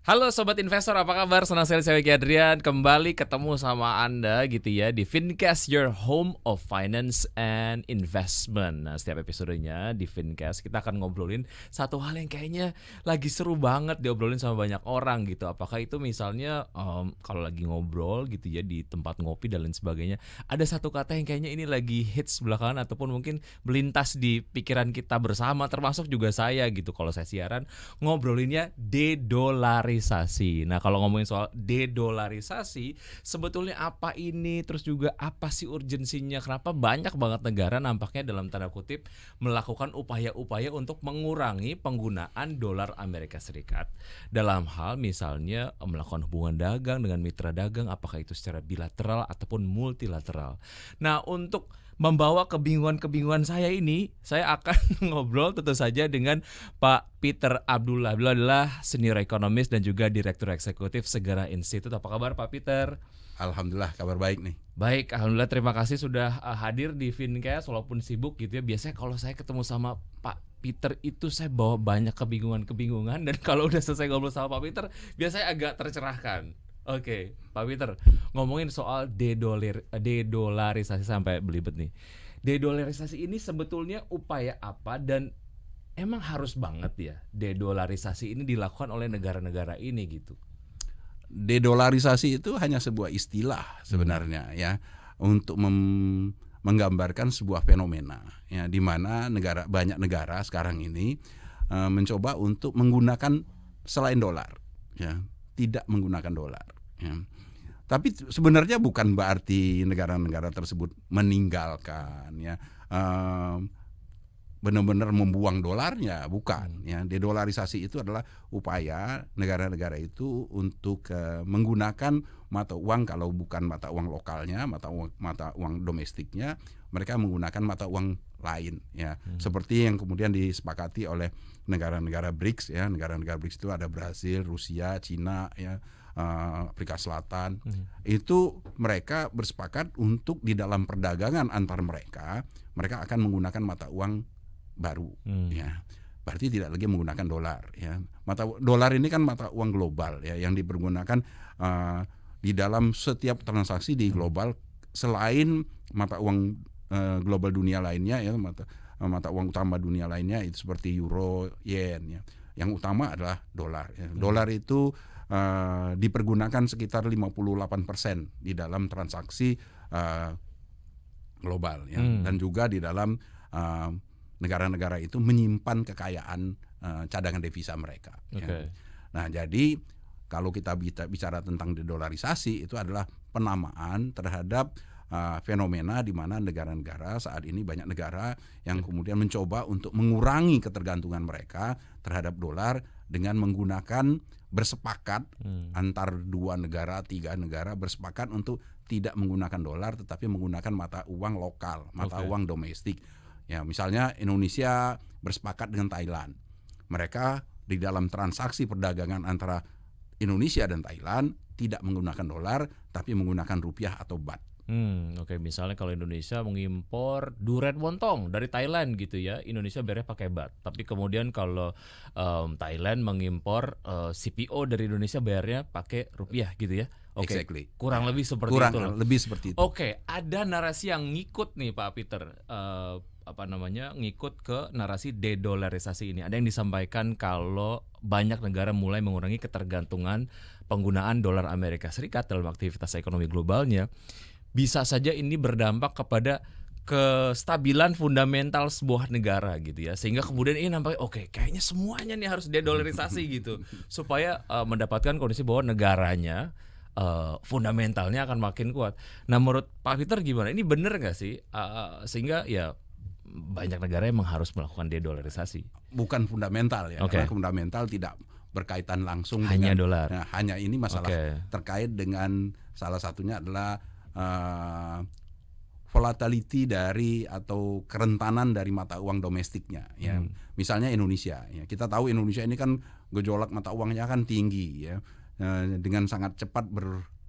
Halo Sobat Investor, apa kabar? Senang sekali saya Wiki Adrian kembali ketemu sama Anda gitu ya di Fincast, your home of finance and investment. Nah, setiap episodenya di Fincast kita akan ngobrolin satu hal yang kayaknya lagi seru banget diobrolin sama banyak orang gitu. Apakah itu misalnya kalau lagi ngobrol gitu ya di tempat ngopi dan lain sebagainya, ada satu kata yang kayaknya ini lagi hits belakangan ataupun mungkin melintas di pikiran kita bersama, termasuk juga saya gitu. Kalau saya siaran ngobrolinnya dedolarisasi. Nah, kalau ngomongin soal dedolarisasi, sebetulnya apa ini? Terus juga apa sih urgensinya? Kenapa banyak banget negara nampaknya dalam tanda kutip melakukan upaya-upaya untuk mengurangi penggunaan dolar Amerika Serikat dalam hal misalnya melakukan hubungan dagang dengan mitra dagang, apakah itu secara bilateral ataupun multilateral. Nah, untuk membawa kebingungan-kebingungan saya ini, saya akan ngobrol tentu saja dengan Pak Peter Abdullah. Beliau adalah senior ekonomis dan juga direktur eksekutif Segara Institute. Apa kabar Pak Peter? Alhamdulillah, kabar baik nih. Baik, alhamdulillah, terima kasih sudah hadir di Fincast walaupun sibuk gitu ya. Biasanya kalau saya ketemu sama Pak Peter itu saya bawa banyak kebingungan-kebingungan, dan kalau udah selesai ngobrol sama Pak Peter biasanya agak tercerahkan. Oke, Pak Peter, ngomongin soal dedolarisasi sampai belibet nih. Dedolarisasi ini sebetulnya upaya apa, dan emang harus banget ya dedolarisasi ini dilakukan oleh negara-negara ini gitu? Dedolarisasi itu hanya sebuah istilah sebenarnya ya, untuk menggambarkan sebuah fenomena ya, di mana banyak negara sekarang ini mencoba untuk menggunakan selain dolar ya, tidak menggunakan dolar ya. Tapi sebenarnya bukan berarti negara-negara tersebut meninggalkan ya, benar-benar membuang dolarnya, bukan ya. Dedolarisasi itu adalah upaya negara-negara itu untuk menggunakan mata uang, kalau bukan mata uang lokalnya, mata uang domestiknya, mereka menggunakan mata uang lain ya. Seperti yang kemudian disepakati oleh negara-negara BRICS ya. Negara-negara BRICS itu ada Brasil, Rusia, Cina ya, Afrika Selatan. Itu mereka bersepakat untuk di dalam perdagangan antar mereka akan menggunakan mata uang baru ya. Berarti tidak lagi menggunakan dolar ya. Dolar ini kan mata uang global ya, yang dipergunakan di dalam setiap transaksi di global, selain mata uang global dunia lainnya ya, mata uang utama dunia lainnya itu seperti euro, yen ya. Yang utama adalah dolar ya. Dolar itu dipergunakan sekitar 58% di dalam transaksi global ya. Dan juga di dalam negara-negara itu menyimpan kekayaan cadangan devisa mereka. Okay. Ya. Nah, jadi kalau kita bicara tentang dedolarisasi, itu adalah penamaan terhadap fenomena di mana negara-negara saat ini, banyak negara yang kemudian mencoba untuk mengurangi ketergantungan mereka terhadap dolar dengan menggunakan bersepakat antar 2 negara, 3 negara bersepakat untuk tidak menggunakan dolar tetapi menggunakan mata uang lokal, mata uang domestik. Ya, misalnya Indonesia bersepakat dengan Thailand. Mereka di dalam transaksi perdagangan antara Indonesia dan Thailand tidak menggunakan dolar tapi menggunakan rupiah atau baht. Oke, misalnya kalau Indonesia mengimpor duren wontong dari Thailand gitu ya, Indonesia bayarnya pakai baht. Tapi kemudian kalau Thailand mengimpor CPO dari Indonesia bayarnya pakai rupiah gitu ya. Oke, Exactly. kurang lebih seperti itu. Lebih seperti itu. Oke, ada narasi yang ngikut nih Pak Peter, ngikut ke narasi dedolarisasi ini. Ada yang disampaikan kalau banyak negara mulai mengurangi ketergantungan penggunaan dolar Amerika Serikat dalam aktivitas ekonomi globalnya. Bisa saja ini berdampak kepada kestabilan fundamental sebuah negara gitu ya, sehingga kemudian ini nampaknya kayaknya semuanya nih harus dedolarisasi gitu supaya mendapatkan kondisi bahwa negaranya fundamentalnya akan makin kuat. Nah, menurut Pak Peter gimana? Ini benar nggak sih sehingga ya banyak negara yang harus melakukan dedolarisasi? Bukan fundamental ya, karena fundamental tidak berkaitan langsung hanya dengan dolar. Nah, hanya ini masalah terkait dengan salah satunya adalah volatility dari atau kerentanan dari mata uang domestiknya ya. Misalnya Indonesia ya. Kita tahu Indonesia ini kan gejolak mata uangnya kan tinggi ya. Dengan sangat cepat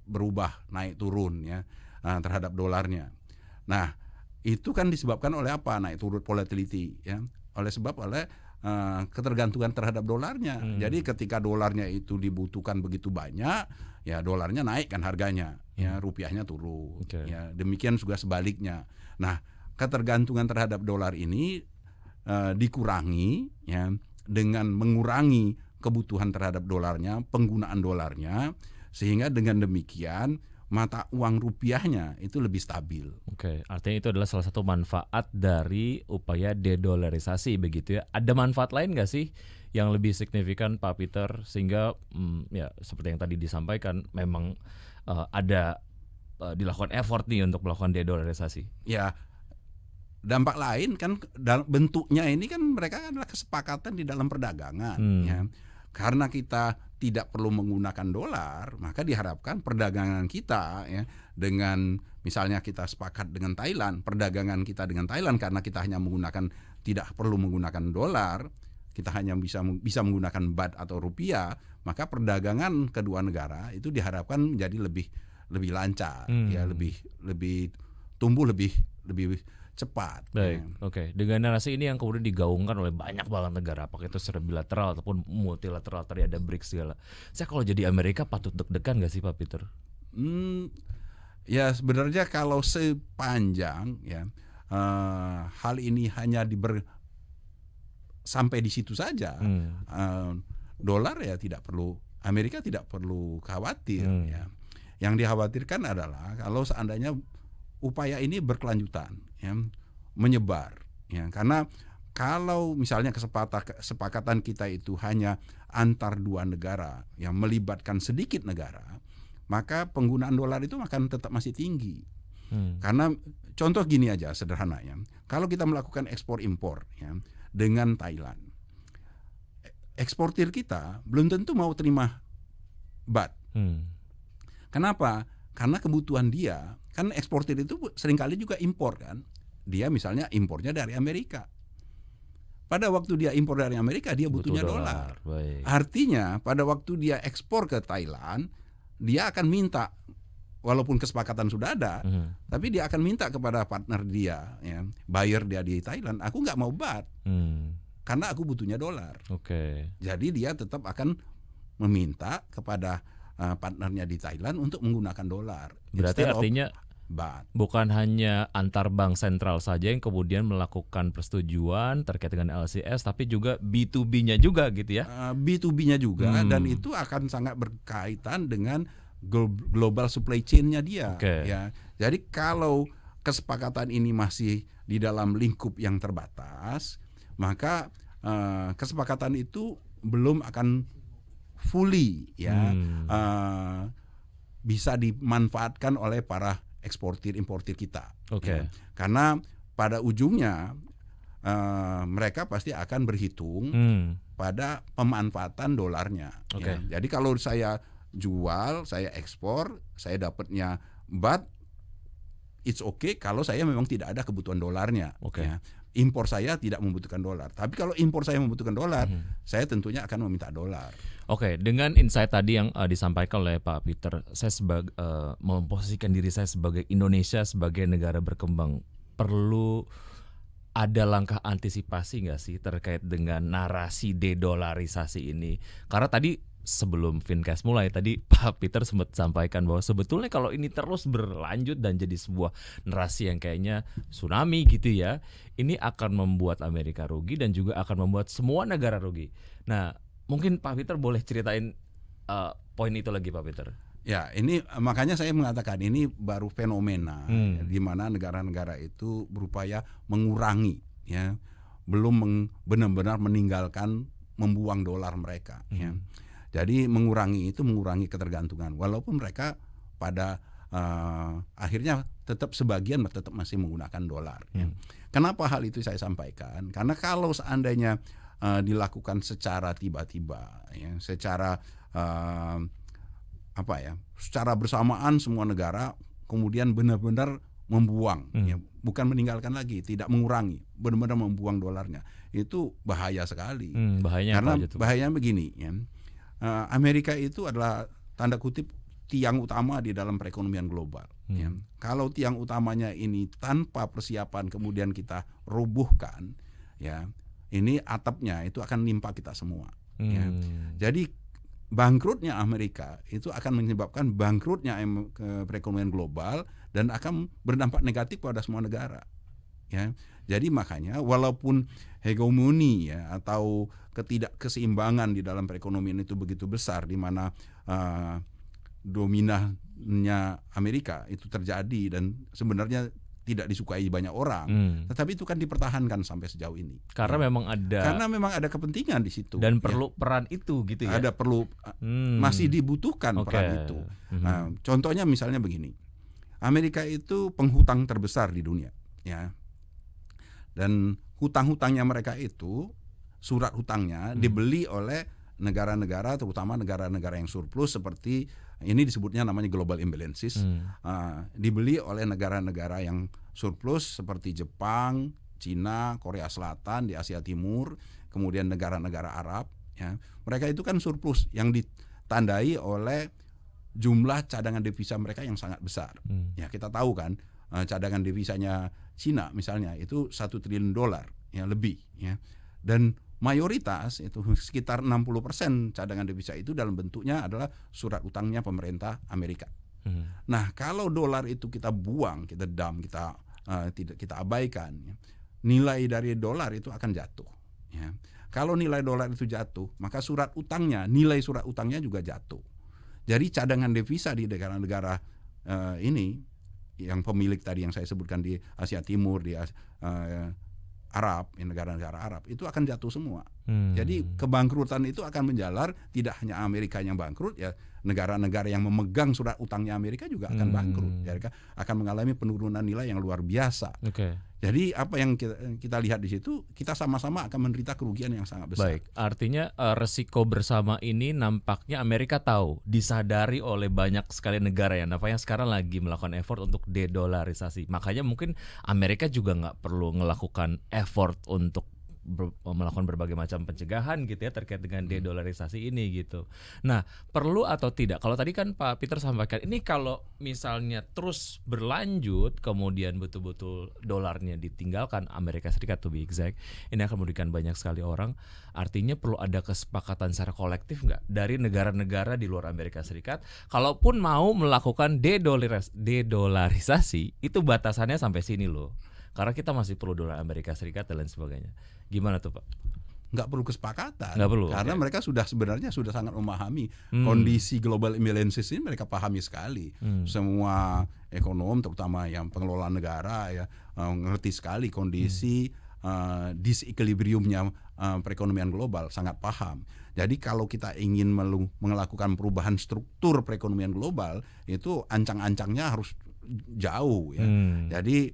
berubah naik turun ya terhadap dolarnya. Nah, itu kan disebabkan oleh apa? Naik turun volatility ya. Oleh ketergantungan terhadap dolarnya. Jadi ketika dolarnya itu dibutuhkan begitu banyak, ya dolarnya naik kan harganya, ya rupiahnya turun. Ya demikian juga sebaliknya. Nah, ketergantungan terhadap dolar ini dikurangi ya dengan mengurangi kebutuhan terhadap dolarnya, penggunaan dolarnya, sehingga dengan demikian mata uang rupiahnya itu lebih stabil. Oke, artinya itu adalah salah satu manfaat dari upaya dedolarisasi begitu ya. Ada manfaat lain nggak sih yang lebih signifikan Pak Peter sehingga ya seperti yang tadi disampaikan memang ada dilakukan effort nih untuk melakukan dedolarisasi? Ya, dampak lain kan bentuknya ini kan mereka adalah kesepakatan di dalam perdagangan ya. Karena kita tidak perlu menggunakan dolar, maka diharapkan perdagangan kita ya dengan misalnya kita sepakat dengan Thailand, perdagangan kita dengan Thailand karena kita hanya tidak perlu menggunakan dolar, kita hanya bisa menggunakan baht atau rupiah, maka perdagangan kedua negara itu diharapkan menjadi lebih lancar ya, lebih tumbuh lebih cepat. Baik, oke. Dengan narasi ini yang kemudian digaungkan oleh banyak banget negara, apakah itu secara bilateral ataupun multilateral, tadi ada BRICS segala. Saya kalau jadi Amerika patut deg-degan nggak sih Pak Peter? Ya sebenarnya kalau sepanjang ya hal ini hanya sampai di situ saja, dolar ya tidak perlu, Amerika tidak perlu khawatir ya. Yang dikhawatirkan adalah kalau seandainya upaya ini berkelanjutan, ya, menyebar, ya, karena kalau misalnya kesepakatan kita itu hanya antar dua negara yang melibatkan sedikit negara, maka penggunaan dolar itu akan tetap masih tinggi. Karena contoh gini aja sederhananya, kalau kita melakukan ekspor impor ya, dengan Thailand, eksportir kita belum tentu mau terima baht. Kenapa? Karena kebutuhan dia, kan eksportir itu seringkali juga impor kan. Dia misalnya impornya dari Amerika. Pada waktu dia impor dari Amerika, dia butuhnya dolar. Artinya pada waktu dia ekspor ke Thailand, dia akan minta, walaupun kesepakatan sudah ada, tapi dia akan minta kepada partner dia, ya, buyer dia di Thailand, aku nggak mau baht, karena aku butuhnya dolar. Jadi dia tetap akan meminta kepada partnernya di Thailand untuk menggunakan dolar. Berarti artinya baht. Bukan hanya antar bank sentral saja yang kemudian melakukan persetujuan terkait dengan LCS, tapi juga B2B-nya juga gitu ya? B2B-nya juga, dan itu akan sangat berkaitan dengan global supply chain-nya dia. Ya. Jadi kalau kesepakatan ini masih di dalam lingkup yang terbatas, maka kesepakatan itu belum akan fully ya bisa dimanfaatkan oleh para eksportir importir kita. Ya. Karena pada ujungnya mereka pasti akan berhitung pada pemanfaatan dolarnya. Ya. Jadi kalau saya jual, saya ekspor, saya dapatnya baht, it's okay kalau saya memang tidak ada kebutuhan dolarnya. Ya. Impor saya tidak membutuhkan dolar. Tapi kalau impor saya membutuhkan dolar, saya tentunya akan meminta dolar. Dengan insight tadi yang disampaikan oleh Pak Peter, saya memposisikan diri saya sebagai Indonesia sebagai negara berkembang, perlu ada langkah antisipasi nggak sih terkait dengan narasi dedolarisasi ini? Karena tadi sebelum Fincast mulai tadi Pak Peter sempat sampaikan bahwa sebetulnya kalau ini terus berlanjut dan jadi sebuah narasi yang kayaknya tsunami gitu ya, ini akan membuat Amerika rugi dan juga akan membuat semua negara rugi. Nah, mungkin Pak Peter boleh ceritain poin itu lagi Pak Peter. Ya, ini makanya saya mengatakan ini baru fenomena di mana negara-negara itu berupaya mengurangi, ya, belum benar-benar meninggalkan membuang dolar mereka. Ya. Jadi mengurangi ketergantungan, walaupun mereka pada akhirnya tetap sebagian tetap masih menggunakan dolar. Ya. Kenapa hal itu saya sampaikan? Karena kalau seandainya dilakukan secara tiba-tiba, ya, secara secara bersamaan semua negara kemudian benar-benar membuang, ya, bukan meninggalkan lagi, tidak mengurangi, benar-benar membuang dolarnya, itu bahaya sekali. Karena bahayanya begini, ya. Amerika itu adalah tanda kutip tiang utama di dalam perekonomian global. Ya. Kalau tiang utamanya ini tanpa persiapan kemudian kita rubuhkan, ya, ini atapnya itu akan nimpa kita semua. Ya. Hmm. Jadi bangkrutnya Amerika itu akan menyebabkan bangkrutnya perekonomian global dan akan berdampak negatif pada semua negara. Ya, jadi makanya walaupun hegemoni ya atau ketidakkeseimbangan di dalam perekonomian itu begitu besar, di mana dominannya Amerika itu terjadi dan sebenarnya tidak disukai banyak orang, tetapi itu kan dipertahankan sampai sejauh ini. Karena memang ada kepentingan di situ dan perlu peran itu gitu ya. Ada perlu masih dibutuhkan peran itu. Nah, contohnya misalnya begini, Amerika itu penghutang terbesar di dunia, ya. Dan hutang-hutangnya mereka itu, surat hutangnya dibeli oleh negara-negara, terutama negara-negara yang surplus seperti ini disebutnya namanya global imbalances, dibeli oleh negara-negara yang surplus seperti Jepang, Cina, Korea Selatan, di Asia Timur, kemudian negara-negara Arab. Ya. Mereka itu kan surplus yang ditandai oleh jumlah cadangan devisa mereka yang sangat besar. Ya, kita tahu kan cadangan devisanya Cina misalnya itu $1 triliun ya lebih. Ya. Dan mayoritas itu sekitar 60% cadangan devisa itu dalam bentuknya adalah surat utangnya pemerintah Amerika. Nah, kalau dolar itu kita buang, kita dump, kita abaikan, ya, nilai dari dolar itu akan jatuh. Ya. Kalau nilai dolar itu jatuh, maka nilai surat utangnya juga jatuh. Jadi cadangan devisa di negara-negara ini yang pemilik tadi yang saya sebutkan di Asia Timur, di Arab, negara-negara Arab itu akan jatuh semua. Jadi kebangkrutan itu akan menjalar, tidak hanya Amerika yang bangkrut, ya negara-negara yang memegang surat utangnya Amerika juga akan bangkrut. Jadi akan mengalami penurunan nilai yang luar biasa. Jadi apa yang kita lihat di situ, kita sama-sama akan menderita kerugian yang sangat besar. Baik, artinya resiko bersama ini nampaknya Amerika tahu, disadari oleh banyak sekali negara ya, nampaknya sekarang lagi melakukan effort untuk dedolarisasi. Makanya mungkin Amerika juga nggak perlu melakukan effort untuk melakukan berbagai macam pencegahan gitu ya terkait dengan dedolarisasi ini gitu. Nah, perlu atau tidak? Kalau tadi kan Pak Peter sampaikan ini kalau misalnya terus berlanjut kemudian betul-betul dolarnya ditinggalkan Amerika Serikat to be exact, ini akan merugikan banyak sekali orang. Artinya perlu ada kesepakatan secara kolektif nggak dari negara-negara di luar Amerika Serikat, kalaupun mau melakukan dedolarisasi itu batasannya sampai sini loh. Karena kita masih perlu dolar Amerika Serikat dan lain sebagainya. Gimana tuh Pak? Nggak perlu kesepakatan. Nggak perlu, karena mereka sebenarnya sudah sangat memahami kondisi global imbalances ini, mereka pahami sekali. Semua ekonom, terutama yang pengelola negara ya ngerti sekali kondisi disequilibriumnya perekonomian global, sangat paham. Jadi kalau kita ingin melakukan perubahan struktur perekonomian global, itu ancang-ancangnya harus jauh ya. Jadi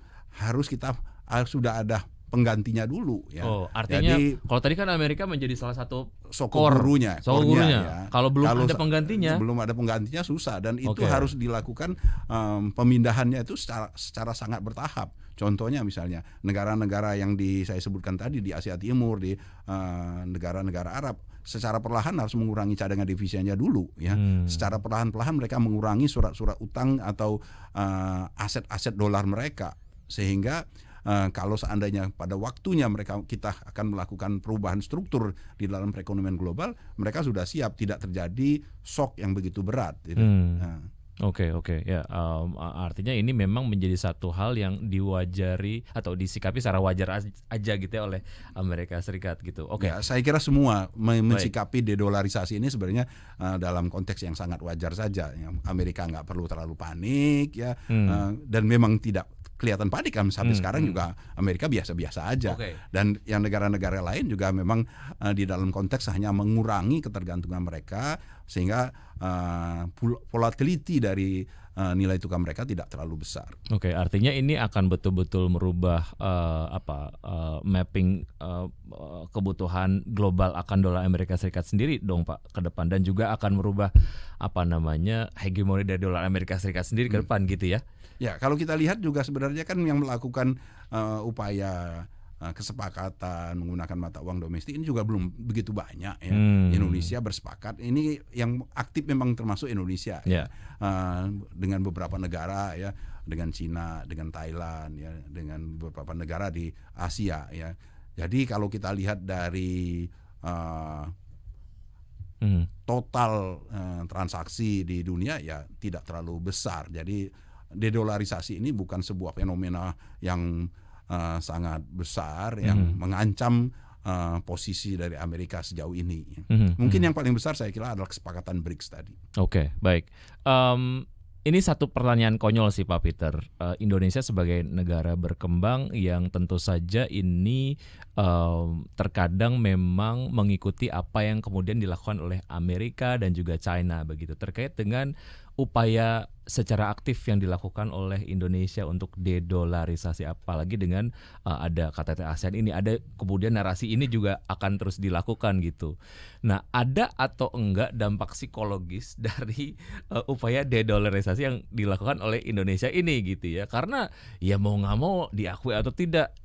sudah ada penggantinya dulu ya. Oh, artinya kalau tadi kan Amerika menjadi salah satu gurunya. Ya. Kalau belum ada penggantinya, susah, dan itu harus dilakukan pemindahannya itu secara sangat bertahap. Contohnya misalnya negara-negara yang saya sebutkan tadi di Asia Timur, di negara-negara Arab, secara perlahan harus mengurangi cadangan devisanya dulu ya. Secara perlahan-lahan mereka mengurangi surat-surat utang atau aset-aset dolar mereka, sehingga kalau seandainya pada waktunya kita akan melakukan perubahan struktur di dalam perekonomian global, mereka sudah siap, tidak terjadi shock yang begitu berat. Gitu. Oke ya, artinya ini memang menjadi satu hal yang diwajari atau disikapi secara wajar aja gitu ya oleh Amerika Serikat gitu. Ya, saya kira semua mensikapi dedolarisasi ini sebenarnya dalam konteks yang sangat wajar saja. Amerika nggak perlu terlalu panik ya, dan memang tidak kelihatan panik kan sampai sekarang juga Amerika biasa-biasa aja. Dan yang negara-negara lain juga memang di dalam konteks hanya mengurangi ketergantungan mereka sehingga volatility dari nilai tukar mereka tidak terlalu besar. Artinya ini akan betul-betul merubah mapping kebutuhan global akan dolar Amerika Serikat sendiri dong Pak ke depan, dan juga akan merubah hegemoni dari dolar Amerika Serikat sendiri ke depan gitu ya. Ya, kalau kita lihat juga sebenarnya kan yang melakukan upaya kesepakatan menggunakan mata uang domestik ini juga belum begitu banyak ya. Indonesia bersepakat, ini yang aktif memang termasuk Indonesia ya. Dengan beberapa negara ya, dengan Cina, dengan Thailand ya, dengan beberapa negara di Asia ya. Jadi kalau kita lihat dari total transaksi di dunia ya tidak terlalu besar. Jadi dedolarisasi ini bukan sebuah fenomena yang sangat besar yang mengancam posisi dari Amerika sejauh ini. Mungkin yang paling besar saya kira adalah kesepakatan BRICS tadi. Oke, baik. Ini satu pertanyaan konyol sih Pak Peter. Indonesia sebagai negara berkembang yang tentu saja ini terkadang memang mengikuti apa yang kemudian dilakukan oleh Amerika dan juga China begitu, terkait dengan upaya secara aktif yang dilakukan oleh Indonesia untuk dedolarisasi, apalagi dengan ada KTT ASEAN ini, ada kemudian narasi ini juga akan terus dilakukan gitu. Nah, ada atau enggak dampak psikologis dari upaya dedolarisasi yang dilakukan oleh Indonesia ini gitu ya? Karena ya mau nggak mau diakui atau tidak,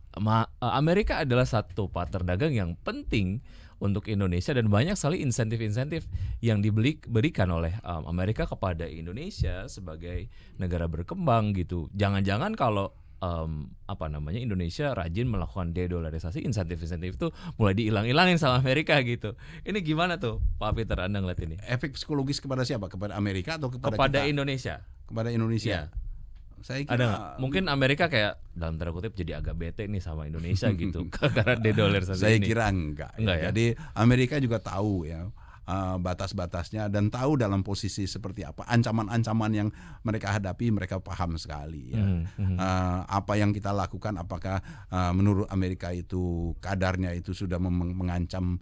Amerika adalah satu partner dagang yang penting untuk Indonesia dan banyak sekali insentif-insentif yang diberikan oleh Amerika kepada Indonesia sebagai negara berkembang gitu. Jangan-jangan kalau Indonesia rajin melakukan dedolarisasi, insentif-insentif itu mulai dihilang-hilangin sama Amerika gitu. Ini gimana tuh Pak Peter, Anda ngeliat ini? Efek psikologis kepada siapa? Kepada Amerika atau kepada kita? Indonesia. Kepada Indonesia. Ya. Saya kira Ada nggak? Mungkin Amerika kayak dalam tanda kutip jadi agak bete nih sama Indonesia gitu karena dedolarisasi saya ini. kira enggak Ya? Jadi Amerika juga tahu ya batas-batasnya dan tahu dalam posisi seperti apa ancaman-ancaman yang mereka hadapi, mereka paham sekali ya. Apa yang kita lakukan, apakah menurut Amerika itu kadarnya itu sudah mengancam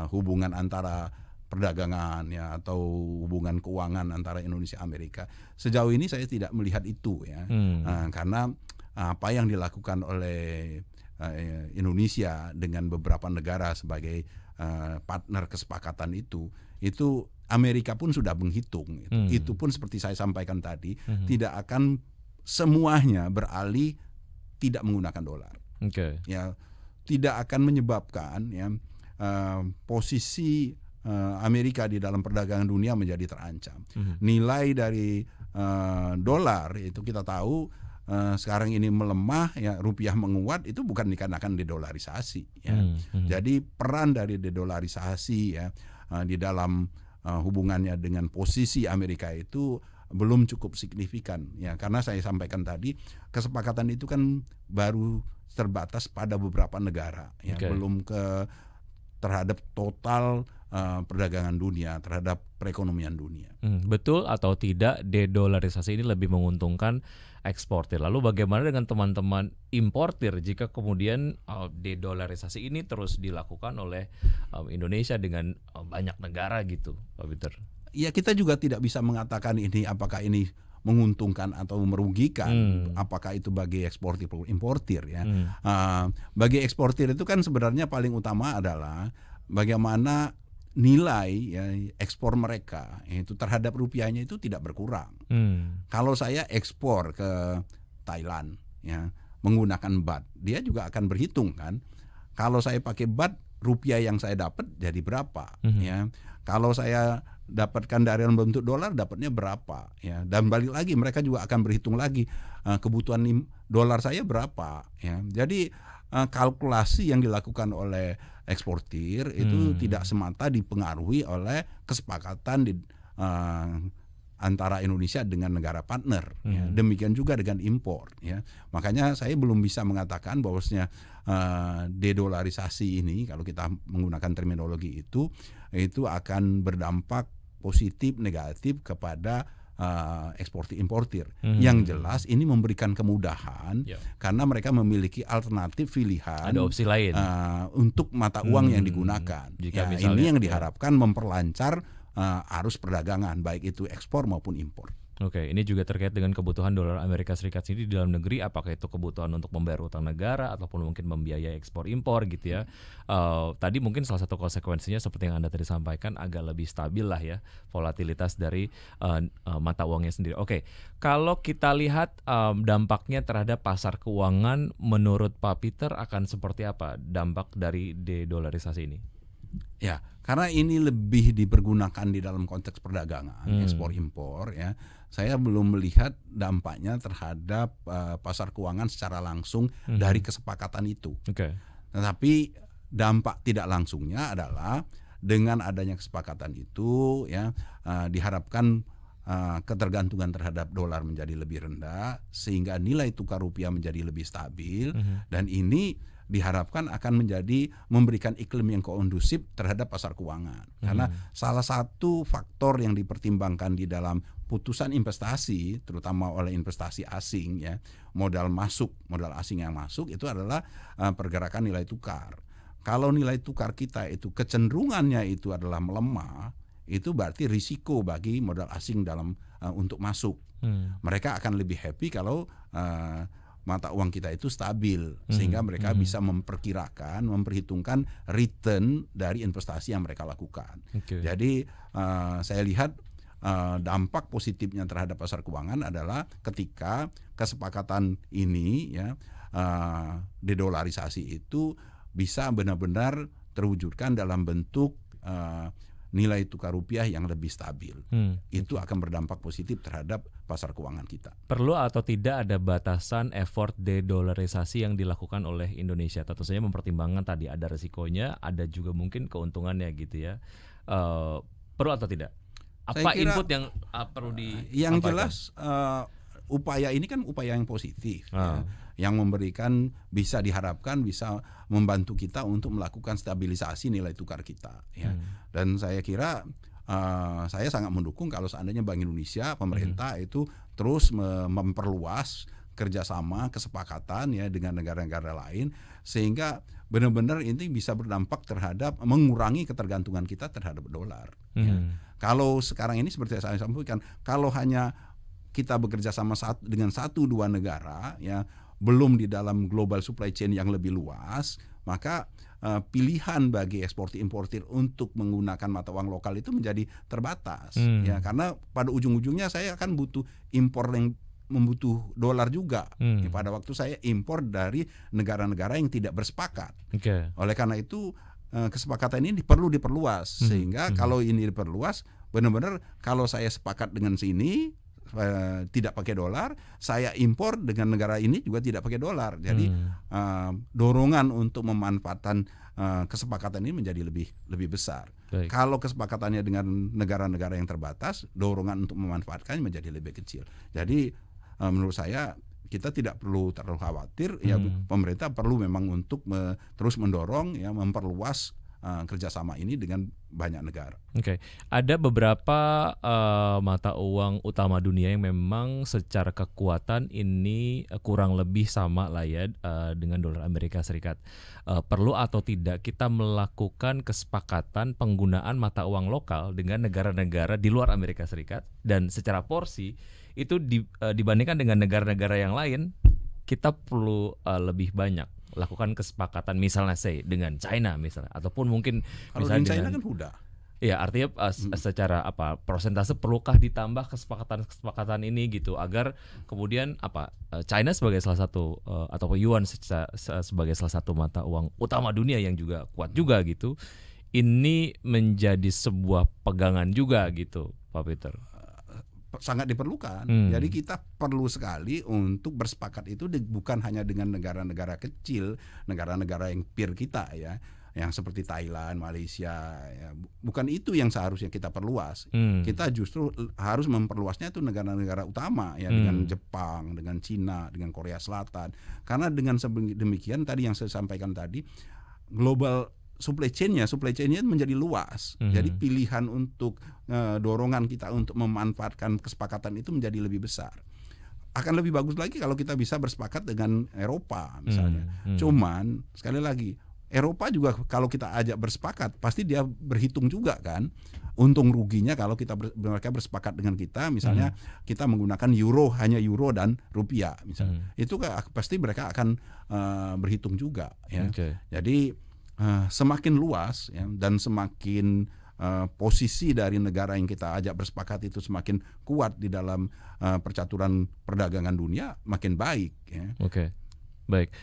hubungan antara perdagangan ya atau hubungan keuangan antara Indonesia Amerika. Sejauh ini saya tidak melihat itu ya. Karena apa yang dilakukan oleh Indonesia dengan beberapa negara sebagai partner kesepakatan itu Amerika pun sudah menghitung. Itu pun seperti saya sampaikan tadi, tidak akan semuanya beralih tidak menggunakan dolar. Ya, tidak akan menyebabkan ya posisi Amerika di dalam perdagangan dunia menjadi terancam. Nilai dari dolar itu kita tahu sekarang ini melemah ya, rupiah menguat, itu bukan dikarenakan dedolarisasi ya. Jadi peran dari dedolarisasi ya di dalam hubungannya dengan posisi Amerika itu belum cukup signifikan ya, karena saya sampaikan tadi kesepakatan itu kan baru terbatas pada beberapa negara ya, belum terhadap total perdagangan dunia, terhadap perekonomian dunia. Betul atau tidak dedolarisasi ini lebih menguntungkan eksportir? Lalu bagaimana dengan teman-teman importir jika kemudian dedolarisasi ini terus dilakukan oleh Indonesia dengan banyak negara gitu, Pak Peter? Ya, kita juga tidak bisa mengatakan ini apakah ini menguntungkan atau merugikan, apakah itu bagi eksportir importir ya. Bagi eksportir itu kan sebenarnya paling utama adalah bagaimana nilai ya, ekspor mereka itu terhadap rupiahnya itu tidak berkurang. Kalau saya ekspor ke Thailand ya menggunakan baht, dia juga akan berhitung kan. Kalau saya pakai baht, rupiah yang saya dapat jadi berapa ya. Kalau saya dapatkan dari dalam bentuk dolar, dapatnya berapa ya. Dan balik lagi mereka juga akan berhitung lagi kebutuhan dolar saya berapa ya. Jadi kalkulasi yang dilakukan oleh eksportir itu tidak semata dipengaruhi oleh kesepakatan di antara Indonesia dengan negara partner ya. Demikian juga dengan impor ya. Makanya saya belum bisa mengatakan bahwasanya dedolarisasi ini, kalau kita menggunakan terminologi itu akan berdampak positif negatif kepada eksportir importir. Yang jelas ini memberikan kemudahan karena mereka memiliki alternatif pilihan, ada opsi lain untuk mata uang yang digunakan. Jika ya, misalnya, ini yang diharapkan memperlancar arus perdagangan baik itu ekspor maupun impor. Oke, ini juga terkait dengan kebutuhan dolar Amerika Serikat sendiri di dalam negeri, apakah itu kebutuhan untuk membayar utang negara ataupun mungkin membiayai ekspor impor gitu ya. Tadi mungkin salah satu konsekuensinya seperti yang Anda tadi sampaikan agak lebih stabil lah ya volatilitas dari mata uangnya sendiri. Oke, kalau kita lihat dampaknya terhadap pasar keuangan, menurut Pak Peter akan seperti apa dampak dari dedolarisasi ini? Ya, karena ini lebih dipergunakan di dalam konteks perdagangan, ekspor impor ya. Saya belum melihat dampaknya terhadap pasar keuangan secara langsung dari kesepakatan itu. Tetapi dampak tidak langsungnya adalah dengan adanya kesepakatan itu ya diharapkan ketergantungan terhadap dolar menjadi lebih rendah sehingga nilai tukar rupiah menjadi lebih stabil dan ini diharapkan akan memberikan iklim yang kondusif terhadap pasar keuangan. Karena salah satu faktor yang dipertimbangkan di dalam putusan investasi terutama oleh investasi asing ya, modal asing yang masuk itu adalah pergerakan nilai tukar. Kalau nilai tukar kita itu kecenderungannya itu adalah melemah, itu berarti risiko bagi modal asing dalam untuk masuk. Mereka akan lebih happy kalau mata uang kita itu stabil, sehingga mereka bisa memperhitungkan return dari investasi yang mereka lakukan. Jadi saya lihat dampak positifnya terhadap pasar keuangan adalah ketika kesepakatan ini ya dedolarisasi itu bisa benar-benar terwujudkan dalam bentuk nilai tukar rupiah yang lebih stabil. Itu akan berdampak positif terhadap pasar keuangan kita. Perlu atau tidak ada batasan effort dedolarisasi yang dilakukan oleh Indonesia? Tentu saja mempertimbangkan tadi ada resikonya, ada juga mungkin keuntungannya gitu ya. Perlu atau tidak? Apa input yang perlu disampaikan? Yang jelas upaya ini kan upaya yang positif ya, yang memberikan diharapkan bisa membantu kita untuk melakukan stabilisasi nilai tukar kita ya. Dan saya kira saya sangat mendukung kalau seandainya Bank Indonesia, pemerintah itu terus memperluas kerjasama kesepakatan ya dengan negara-negara lain sehingga benar-benar ini bisa berdampak terhadap mengurangi ketergantungan kita terhadap dolar. Ya. Kalau sekarang ini seperti saya sampaikan, kalau hanya kita bekerja sama dengan 1-2 negara ya belum di dalam global supply chain yang lebih luas, maka pilihan bagi eksportir-importir untuk menggunakan mata uang lokal itu menjadi terbatas ya, karena pada ujung-ujungnya saya akan butuh impor yang membutuh dolar juga ya, pada waktu saya impor dari negara-negara yang tidak bersepakat. Oleh karena itu kesepakatan ini perlu diperluas sehingga kalau ini diperluas benar-benar kalau saya sepakat dengan sini tidak pakai dolar, saya impor dengan negara ini juga tidak pakai dolar. Jadi dorongan untuk memanfaatkan kesepakatan ini menjadi lebih besar. Kalau kesepakatannya dengan negara-negara yang terbatas, dorongan untuk memanfaatkannya menjadi lebih kecil. Jadi menurut saya kita tidak perlu terlalu khawatir. Ya pemerintah perlu memang untuk terus mendorong ya memperluas kerjasama ini dengan banyak negara. Ada beberapa mata uang utama dunia yang memang secara kekuatan ini kurang lebih sama lah ya dengan dolar Amerika Serikat. Perlu atau tidak kita melakukan kesepakatan penggunaan mata uang lokal dengan negara-negara di luar Amerika Serikat dan secara porsi itu dibandingkan dengan negara-negara yang lain kita perlu lebih banyak lakukan kesepakatan misalnya dengan China misalnya ataupun mungkin kalau misalnya China dengan, kan udah. Ya artinya secara persentase perlukah ditambah kesepakatan ini gitu agar kemudian China sebagai salah satu atau yuan sebagai salah satu mata uang utama dunia yang juga kuat juga gitu ini menjadi sebuah pegangan juga gitu Pak Peter. Sangat diperlukan. Jadi kita perlu sekali untuk bersepakat itu bukan hanya dengan negara-negara kecil, negara-negara yang peer kita ya, yang seperti Thailand, Malaysia ya. Bukan itu yang seharusnya kita perluas. Kita justru harus memperluasnya itu negara-negara utama ya, dengan Jepang, dengan Cina, dengan Korea Selatan. Karena dengan demikian tadi yang saya sampaikan tadi, global supply chain-nya menjadi luas. Jadi pilihan untuk dorongan kita untuk memanfaatkan kesepakatan itu menjadi lebih besar. Akan lebih bagus lagi kalau kita bisa bersepakat dengan Eropa misalnya. Cuman sekali lagi Eropa juga kalau kita ajak bersepakat pasti dia berhitung juga kan untung ruginya kalau mereka bersepakat dengan kita misalnya kita menggunakan hanya euro dan rupiah misalnya. Itu pasti mereka akan berhitung juga ya. Jadi semakin luas ya, dan semakin posisi dari negara yang kita ajak bersepakat itu semakin kuat di dalam percaturan perdagangan dunia makin baik ya. Baik,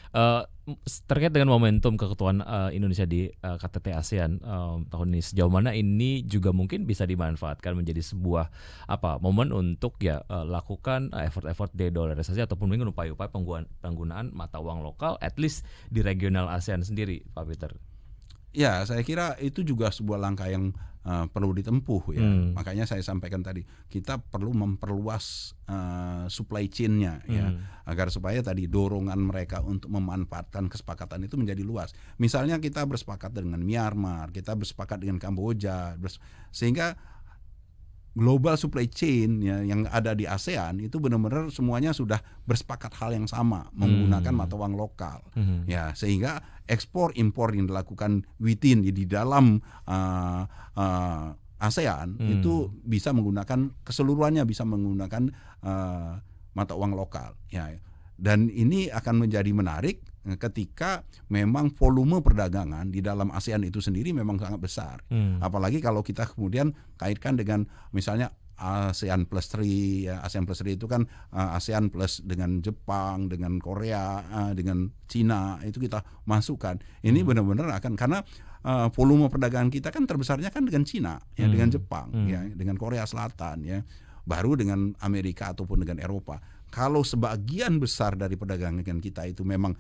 terkait dengan momentum keketuaan Indonesia di KTT ASEAN tahun ini, sejauh mana ini juga mungkin bisa dimanfaatkan menjadi sebuah momen untuk lakukan effort-effort de-dollarisasi ataupun mungkin upaya-upaya penggunaan mata uang lokal, at least di regional ASEAN sendiri, Pak Peter? Ya, saya kira itu juga sebuah langkah yang perlu ditempuh ya. Makanya saya sampaikan tadi, kita perlu memperluas supply chain-nya ya, agar supaya tadi dorongan mereka untuk memanfaatkan kesepakatan itu menjadi luas. Misalnya kita bersepakat dengan Myanmar, kita bersepakat dengan Kamboja, sehingga global supply chain ya, yang ada di ASEAN itu benar-benar semuanya sudah bersepakat hal yang sama, menggunakan mata uang lokal. Ya, sehingga ekspor impor yang dilakukan within di dalam ASEAN itu bisa menggunakan keseluruhannya, bisa menggunakan mata uang lokal ya. Dan ini akan menjadi menarik ketika memang volume perdagangan di dalam ASEAN itu sendiri memang sangat besar. Apalagi kalau kita kemudian kaitkan dengan misalnya ASEAN Plus 3 ya, ASEAN Plus 3 itu kan ASEAN Plus dengan Jepang, dengan Korea, dengan Cina, itu kita masukkan. Ini benar-benar akan, karena volume perdagangan kita kan terbesarnya kan dengan Cina ya, dengan Jepang ya, dengan Korea Selatan ya, baru dengan Amerika ataupun dengan Eropa. Kalau sebagian besar dari perdagangan kita itu memang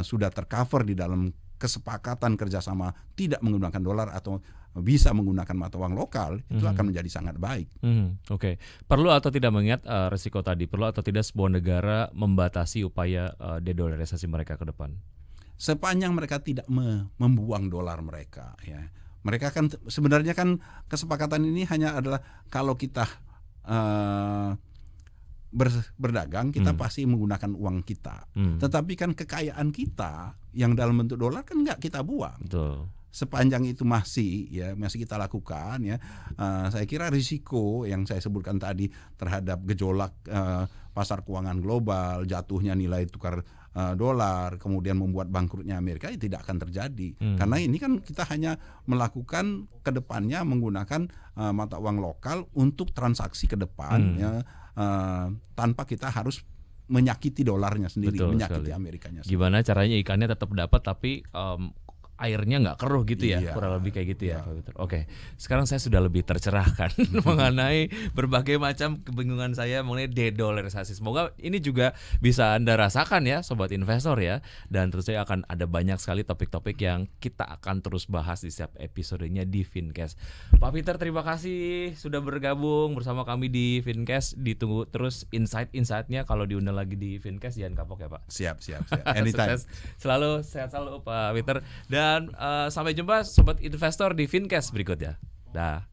sudah tercover di dalam kesepakatan kerjasama tidak menggunakan dolar atau bisa menggunakan mata uang lokal, itu akan menjadi sangat baik. Oke. Perlu atau tidak mengingat resiko tadi, perlu atau tidak sebuah negara membatasi upaya de-dollarisasi mereka ke depan? Sepanjang mereka tidak membuang dolar mereka ya. Mereka kan sebenarnya kan kesepakatan ini hanya adalah kalau kita berdagang, kita pasti menggunakan uang kita. Tetapi kan kekayaan kita yang dalam bentuk dolar kan nggak kita buang. Betul. Sepanjang itu masih kita lakukan ya, saya kira risiko yang saya sebutkan tadi terhadap gejolak pasar keuangan global, jatuhnya nilai tukar dolar, kemudian membuat bangkrutnya Amerika, itu tidak akan terjadi. Karena ini kan kita hanya melakukan ke depannya menggunakan mata uang lokal untuk transaksi ke depan ya, tanpa kita harus menyakiti dolarnya sendiri. Betul menyakiti sekali. Amerikanya sendiri. Gimana caranya ikannya tetap dapat tapi airnya nggak keruh gitu ya, kurang lebih kayak gitu ya. Oke, sekarang saya sudah lebih tercerahkan mengenai berbagai macam kebingungan saya mengenai de-dollarisasi. Semoga ini juga bisa Anda rasakan ya, sobat investor ya. Dan tentu saja akan ada banyak sekali topik-topik yang kita akan terus bahas di setiap episodenya di Fincast. Pak Peter, terima kasih sudah bergabung bersama kami di Fincast. Ditunggu terus insight-insightnya kalau diundang lagi di Fincast, jangan kapok ya Pak. Siap. Anytime. Selalu sehat selalu Pak Peter. Dan sampai jumpa sobat investor di Fincast berikutnya. Dah.